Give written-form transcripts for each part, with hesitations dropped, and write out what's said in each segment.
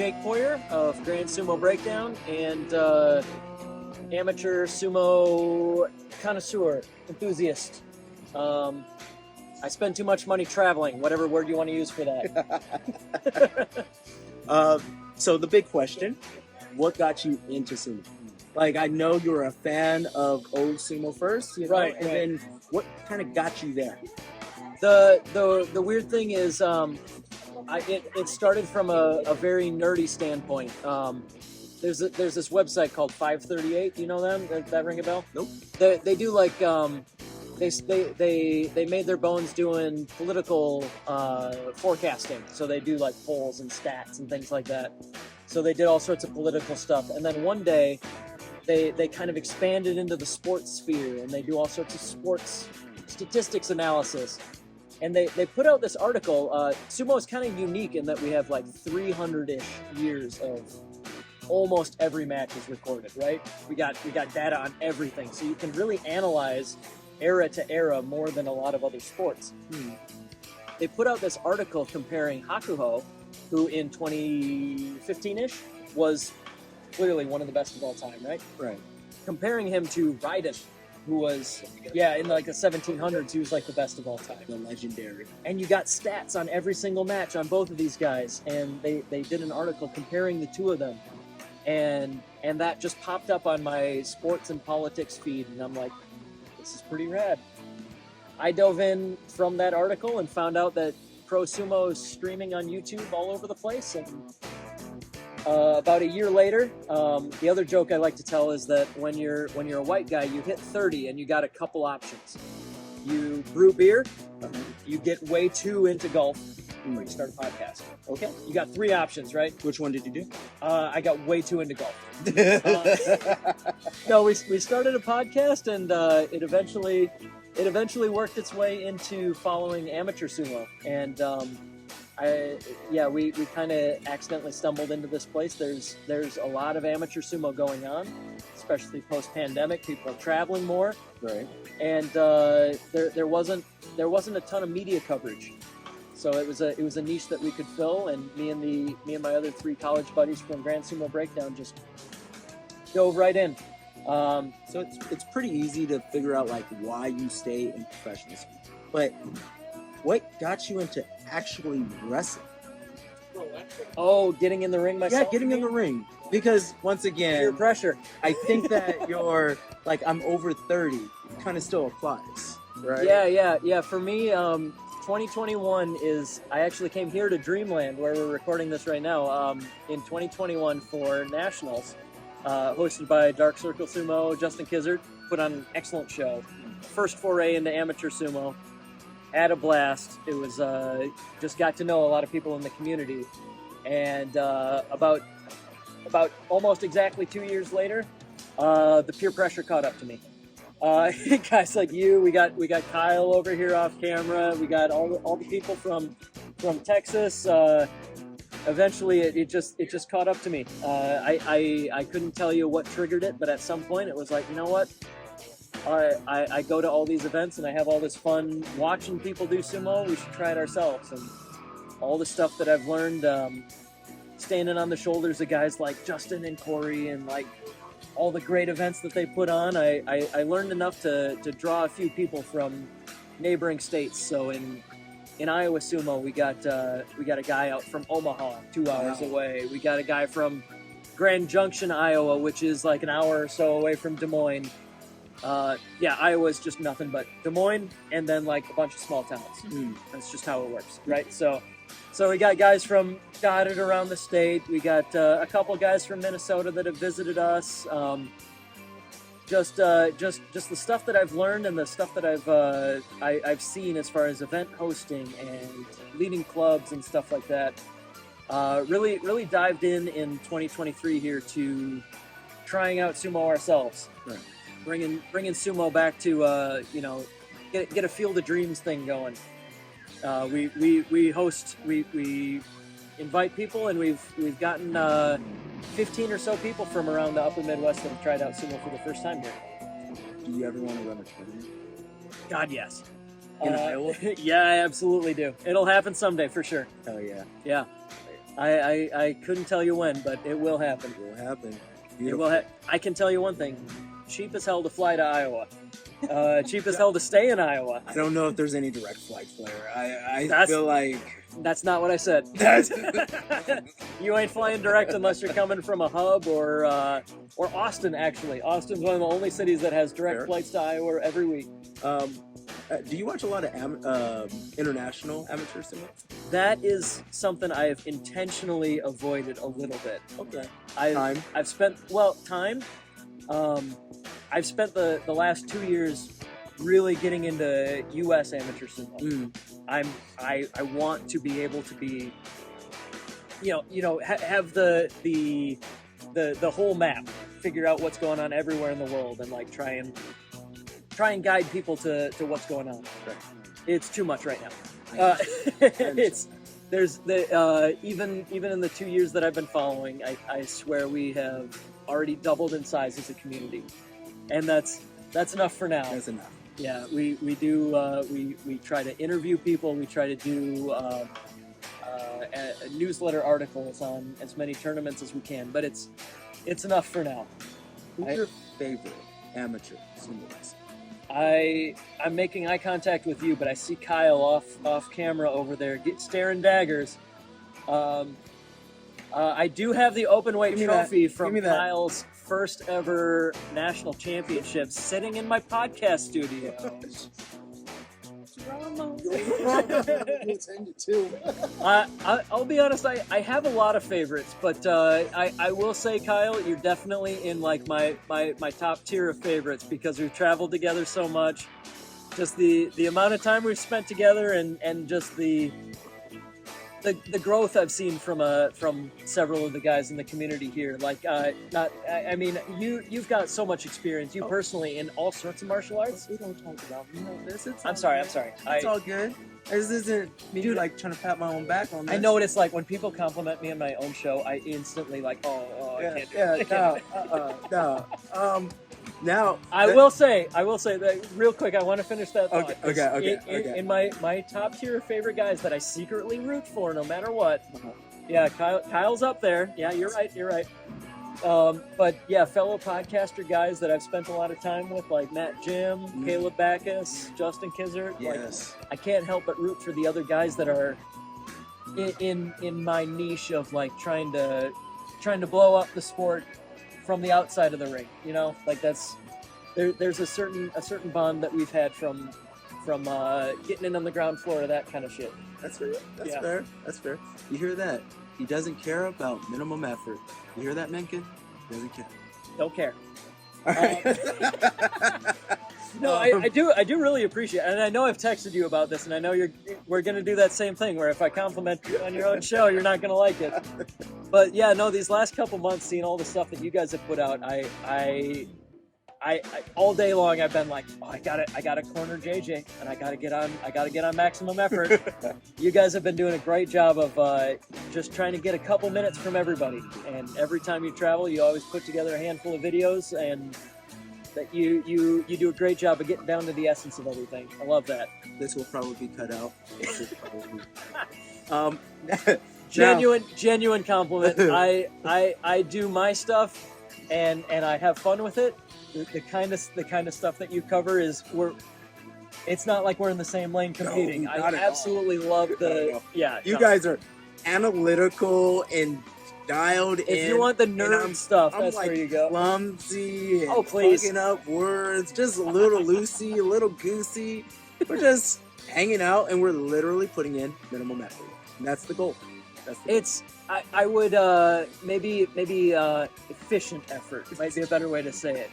Jake Poirier of Grand Sumo Breakdown and amateur sumo connoisseur, enthusiast. I spend too much money traveling, whatever word you want to use for that. So the big question, what got you into sumo? Like, I know you were a fan of old sumo first, you know, Right, and then what kind of got you there? The weird thing is, it started from a very nerdy standpoint. There's this website called 538. You know them? That ring a bell? Nope. They do like they made their bones doing political forecasting. So they do like polls and stats and things like that. So they did all sorts of political stuff. And then one day they kind of expanded into the sports sphere and they do all sorts of sports statistics analysis. And they put out this article. Sumo is kind of unique in that we have like 300-ish years of almost every match is recorded, right? We got data on everything, so you can really analyze era to era more than a lot of other sports. They put out this article comparing Hakuho, who in 2015-ish was clearly one of the best of all time, right? Right. Comparing him to Ardent, who was, in like the 1700s, he was like the best of all time. The legendary. And you got stats on every single match on both of these guys, and they did an article comparing the two of them. And that just popped up on my sports and politics feed, and I'm like, this is pretty rad. I dove in from that article and found out that Pro Sumo is streaming on YouTube all over the place, and about a year later, the other joke I like to tell is that when you're a white guy, you hit 30 and you got a couple options. You brew beer, you get way too into golf, or you start a podcast. Okay. You got three options, right? Which one did you do? I got way too into golf. No, we started a podcast, and it eventually worked its way into following amateur sumo, and we kind of accidentally stumbled into this place. There's a lot of amateur sumo going on, especially post-pandemic. People are traveling more, Right. and there wasn't a ton of media coverage. So it was a niche that we could fill, and me and my other three college buddies from Grand Sumo Breakdown just dove right in. So it's pretty easy to figure out like why you stay in professional sport. But what got you into actually wrestling? Oh, getting in the ring myself? Yeah, getting in the ring. Because once Peer again, pressure. I think that you're like, I'm over 30 kind of still applies, right? Yeah. For me, 2021 is, I actually came here to Dreamland, where we're recording this right now, in 2021 for Nationals, hosted by Dark Circle Sumo. Justin Kizzard put on an excellent show. First foray into amateur sumo. Had a blast. It was, just got to know a lot of people in the community. And about almost exactly 2 years later, the peer pressure caught up to me. Guys like you, we got Kyle over here off camera. We got all the people from Texas. Eventually, it just caught up to me. I couldn't tell you what triggered it, but at some point, it was like, you know what? I go to all these events and I have all this fun watching people do sumo. We should try it ourselves. And all the stuff that I've learned, standing on the shoulders of guys like Justin and Corey, and like all the great events that they put on, I learned enough to draw a few people from neighboring states. So in Iowa Sumo, we got a guy out from Omaha, 2 hours away. We got a guy from Grand Junction, Iowa, which is like an hour or so away from Des Moines. Iowa's just nothing but Des Moines and then like a bunch of small towns. That's just how it works, right? So we got guys from dotted around the state. We got a couple guys from Minnesota that have visited us. Just the stuff that I've learned and the stuff that I've seen as far as event hosting and leading clubs and stuff like that. Really dived in 2023 here to trying out sumo ourselves. Right. Bringing sumo back to get a Field of Dreams thing going. We host, we invite people, and we've gotten 15 or so people from around the upper Midwest that have tried out sumo for the first time here. Do you ever want to run a tournament? God, yes. In Iowa? Yeah, I absolutely do. It'll happen someday for sure. Hell yeah. Yeah. I couldn't tell you when, but it will happen. It will happen. It will I can tell you one thing. Cheap as hell to fly to Iowa. Cheap as hell to stay in Iowa. I don't know if there's any direct flights, Blair. I feel like... That's not what I said. You ain't flying direct unless you're coming from a hub or Austin, actually. Austin's one of the only cities that has direct flights to Iowa every week. Do you watch a lot of international amateur sumo? That is something I have intentionally avoided a little bit. Okay. I've spent time. I've spent the last 2 years really getting into U.S. amateur sumo. I want to be able to be, have the whole map, figure out what's going on everywhere in the world, and like try and guide people to what's going on. Right. It's too much right now. Even in the 2 years that I've been following, I swear we have already doubled in size as a community, and that's enough for now. That's enough. Yeah, we try to interview people. We try to do a newsletter articles on as many tournaments as we can, but it's enough for now. Who's your favorite amateur sumo wrestler? I'm making eye contact with you, but I see Kyle off camera over there staring daggers. I do have the open weight trophy from Kyle's first ever national championship sitting in my podcast studio. I'll be honest, I have a lot of favorites, but I will say, Kyle, you're definitely in like my top tier of favorites because we've traveled together so much. Just the amount of time we've spent together and just the growth I've seen from several of the guys in the community here. Like, you've got so much experience, you personally, in all sorts of martial arts. We don't talk about this. I'm sorry. It's all good. This isn't me like trying to pat my own back on this. I know what it's like when people compliment me on my own show. I instantly like, I can't do it. No. Now I will say that real quick. I want to finish that thought. Okay. In my top tier favorite guys that I secretly root for, no matter what. Yeah, Kyle's up there. Yeah, you're right. But yeah, fellow podcaster guys that I've spent a lot of time with, like Matt Jim, Caleb Backus, Justin Kizzert. Yes. Like, I can't help but root for the other guys that are in my niche of like trying to blow up the sport from the outside of the ring, like there's a certain bond that we've had from getting in on the ground floor of that kind of shit. That's fair. That's fair. You hear that? He doesn't care about minimum effort. You hear that, Mencken? He doesn't care. Don't care. All right. No, I do really appreciate it. And I know I've texted you about this, and I know we're going to do that same thing where if I compliment you on your own show, you're not going to like it. But yeah, no, these last couple months, seeing all the stuff that you guys have put out, I all day long I've been like, I gotta corner JJ, and I gotta get on maximum effort. You guys have been doing a great job of just trying to get a couple minutes from everybody. And every time you travel, you always put together a handful of videos, and that you do a great job of getting down to the essence of everything. I love that. This will probably be cut out. Genuine compliment. I do my stuff and I have fun with it. The kind of stuff that you cover is it's not like we're in the same lane competing. No, I absolutely love the You guys are analytical and dialed in. If you want the nerd stuff, that's like where you go. Clumsy and please. fucking up words, just a little loosey, a little goosey. We're just hanging out, and we're literally putting in minimum effort. And that's the goal. I would maybe efficient effort might be a better way to say it.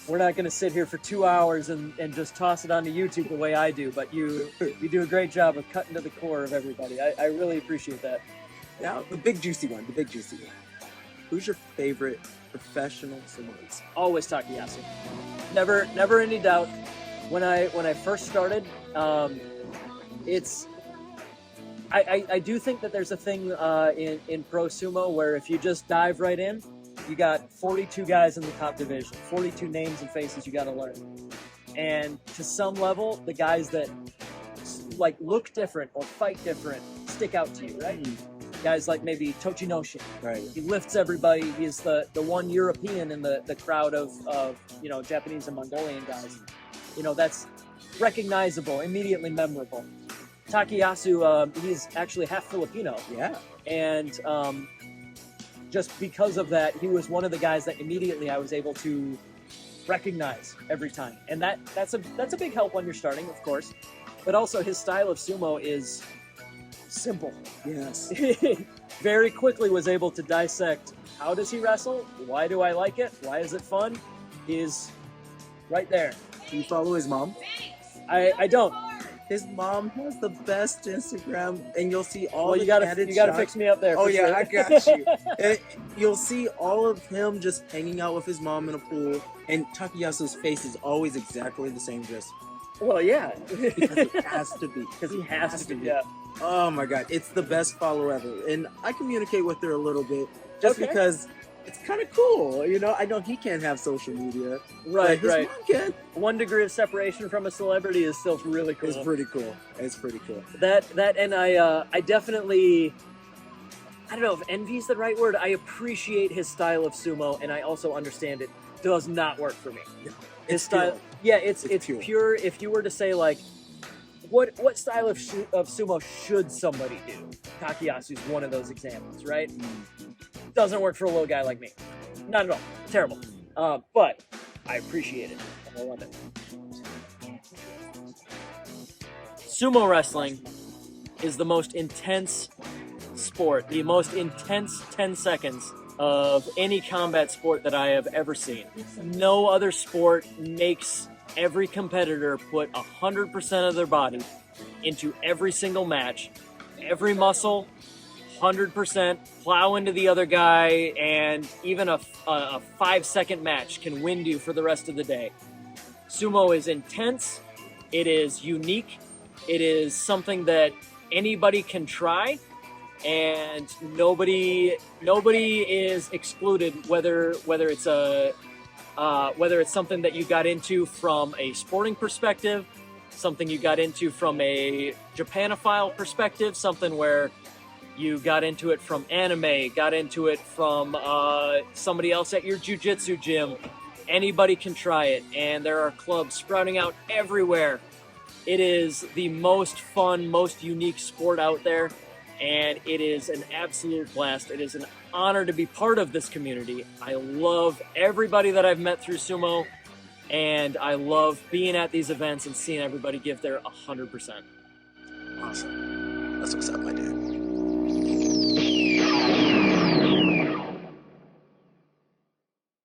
We're not going to sit here for 2 hours and just toss it onto YouTube the way I do, but you do a great job of cutting to the core of everybody. I really appreciate that. Now, the big juicy one. Who's your favorite professional sumoist? Always Takayasu. Never any doubt. When I first started, I do think that there's a thing in pro sumo where if you just dive right in, you got 42 guys in the top division, 42 names and faces you got to learn. And to some level, the guys that like look different or fight different stick out to you, right? guys like maybe Tochinoshin. Right. He lifts everybody. He's the one European in the crowd of Japanese and Mongolian guys. That's recognizable, immediately memorable. Takayasu, he's actually half Filipino. Yeah. And just because of that, he was one of the guys that immediately I was able to recognize every time. And that's a big help when you're starting, of course. But also his style of sumo is simple. Yes. Very quickly was able to dissect how does he wrestle? Why do I like it? Why is it fun? He's right there. Do you follow his mom? I don't. His mom has the best Instagram, and you'll see all Well, the you gotta shots. fix me up there. Oh for yeah, sure. I got you. And you'll see all of him just hanging out with his mom in a pool, and Takayasu's face is always exactly the same, just Well, yeah. because it has to be. Because he has to be. Yeah. Oh my god, it's the best follow ever, and I communicate with her a little bit just Okay. because it's kind of cool. I know he can't have social media, Right, but his right. mom can. 1 degree of separation from a celebrity is still really cool. It's pretty cool. It's pretty cool. That and I definitely, I don't know if envy is the right word. I appreciate his style of sumo, and I also understand it does not work for me. His It's style, pure. yeah, it's pure. pure. If you were to say like, what style of sumo should somebody do? Takayasu's one of those examples, right? Doesn't work for a little guy like me. Not at all. Terrible. But I appreciate it. And I love it. Sumo wrestling is the most intense sport, the most intense 10 seconds of any combat sport that I have ever seen. No other sport makes every competitor put 100% of their body into every single match, every muscle, 100%, plow into the other guy, and even a 5-second match can wind you for the rest of the day. Sumo is intense, it is unique, it is something that anybody can try, and nobody is excluded, whether it's something that you got into from a sporting perspective, something you got into from a Japanophile perspective, something where you got into it from anime, got into it from somebody else at your jiu-jitsu gym. Anybody can try it, and there are clubs sprouting out everywhere. It is the most fun, most unique sport out there, and it is an absolute blast. It is an honor to be part of this community. I love everybody that I've met through sumo, and I love being at these events and seeing everybody give their 100%. Awesome. That's what's up, my dude.